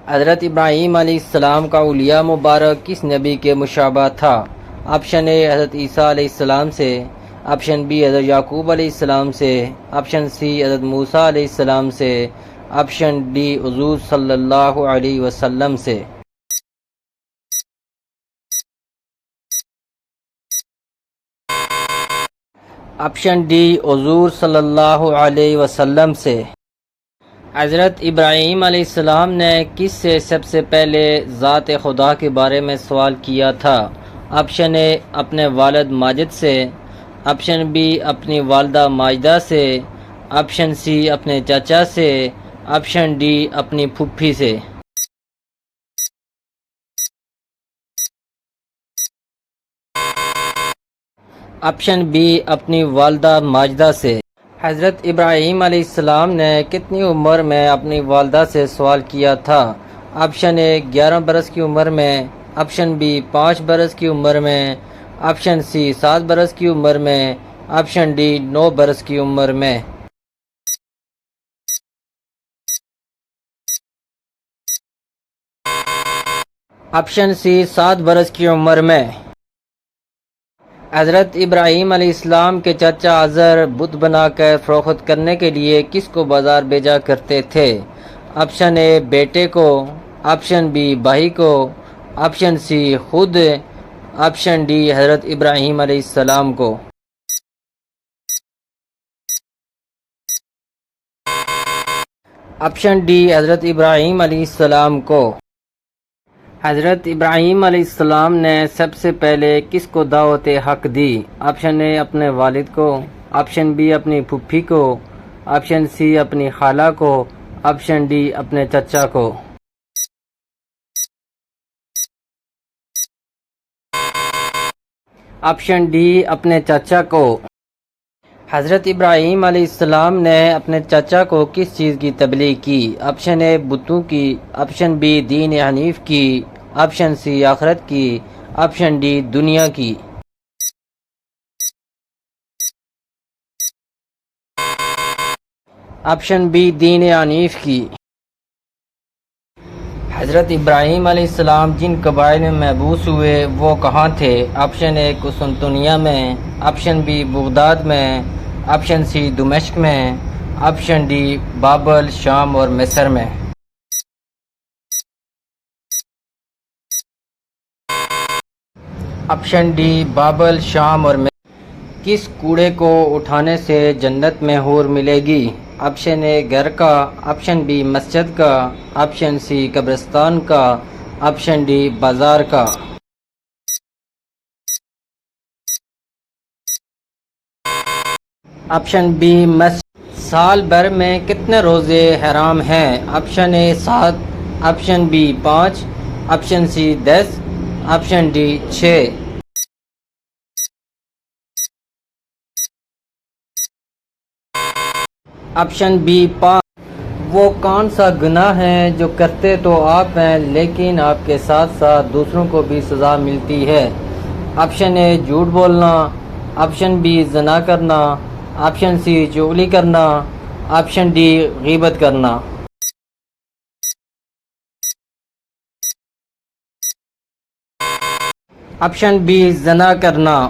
حضرت ابراہیم علیہ السلام کا اولیاء مبارک کس نبی کے مشابہ تھا؟ آپشن اے حضرت عیسیٰ علیہ السلام سے، آپشن بی حضرت یعقوب علیہ السلام سے، آپشن سی حضرت موسیٰ علیہ السلام سے، آپشن ڈی حضور صلی اللہ علیہ وسلم سے۔ آپشن ڈی حضور صلی اللہ علیہ وسلم سے۔ حضرت ابراہیم علیہ السلام نے کس سے سب سے پہلے ذات خدا کے بارے میں سوال کیا تھا؟ آپشن اے اپنے والد ماجد سے، آپشن بی اپنی والدہ ماجدہ سے، آپشن سی اپنے چاچا سے، آپشن ڈی اپنی پھوپھی سے۔ آپشن بی اپنی والدہ ماجدہ سے۔ حضرت ابراہیم علیہ السلام نے کتنی عمر میں اپنی والدہ سے سوال کیا تھا؟ آپشن اے 11 برس کی عمر میں، آپشن بی 5 برس کی عمر میں، آپشن سی 7 برس کی عمر میں، آپشن ڈی 9 برس کی عمر میں۔ آپشن سی 7 برس کی عمر میں۔ حضرت ابراہیم علیہ السلام کے چچا آزر بت بنا کر فروخت کرنے کے لیے کس کو بازار بھیجا کرتے تھے؟ آپشن اے بیٹے کو، آپشن بی بھائی کو، آپشن سی خود، آپشن ڈی حضرت ابراہیم علیہ السلام کو۔ آپشن ڈی حضرت ابراہیم علیہ السلام کو۔ حضرت ابراہیم علیہ السلام نے سب سے پہلے کس کو دعوت حق دی؟ آپشن اے اپنے والد کو، آپشن بی اپنی پھوپھی کو، آپشن سی اپنی خالہ کو، آپشن ڈی اپنے چچا کو۔ آپشن ڈی اپنے چچا کو۔ حضرت ابراہیم علیہ السلام نے اپنے چچا کو کس چیز کی تبلیغ کی؟ آپشن اے بتوں کی، آپشن بی دین حنیف کی، آپشن سی آخرت کی، آپشن ڈی دنیا کی۔ آپشن بی دین حنیف کی۔ حضرت ابراہیم علیہ السلام جن قبائل میں محبوس ہوئے وہ کہاں تھے؟ آپشن اے قسطنطنیہ میں، آپشن بی بغداد میں، آپشن سی دمشق میں، آپشن ڈی بابل، شام اور مصر میں۔ آپشن ڈی بابل، شام اور مصر۔ کس کوڑے کو اٹھانے سے جنت میں حور ملے گی؟ آپشن اے گھر کا، آپشن بی مسجد کا، آپشن سی قبرستان کا، آپشن ڈی بازار کا۔ آپشن بی مسجد۔ سال بھر میں کتنے روزے حرام ہیں؟ Option A 7، option B 5، option C 10، option D 6۔ Option B 5۔ وہ کون سا گناہ ہے جو کرتے تو آپ ہیں لیکن آپ کے ساتھ ساتھ دوسروں کو بھی سزا ملتی ہے؟ آپشن اے جھوٹ بولنا، آپشن بی زنا کرنا، آپشن سی چغلی کرنا، آپشن ڈی غیبت کرنا۔ آپشن بی زنا کرنا۔